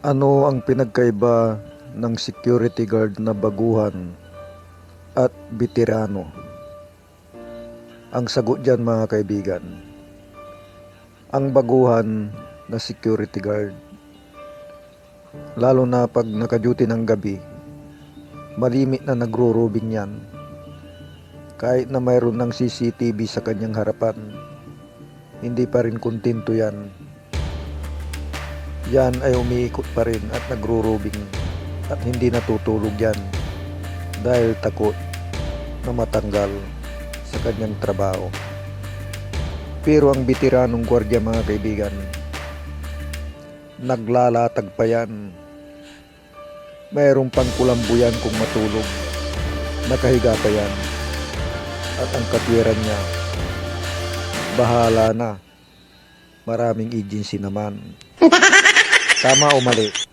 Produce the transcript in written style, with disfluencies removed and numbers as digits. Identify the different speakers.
Speaker 1: Ano ang pinagkaiba ng security guard na baguhan at veterano? Ang sagot dyan mga kaibigan, ang baguhan na security guard, lalo na pag naka-duty ng gabi, malimit na nagro-robing yan. Kahit na mayroon ng CCTV sa kanyang harapan, hindi pa rin kontento yan. Yan ay umiikot pa rin at nagro-robing at hindi natutulog yan dahil takot na matanggal sa kanyang trabaho. Pero ang veteranong gwardiya mga kaibigan, naglalatag pa yan. Mayroong pang kulambo yan kung matulog. Nakahiga pa yan. At ang katwiran niya, bahala na. Maraming agency naman. Tama o mali?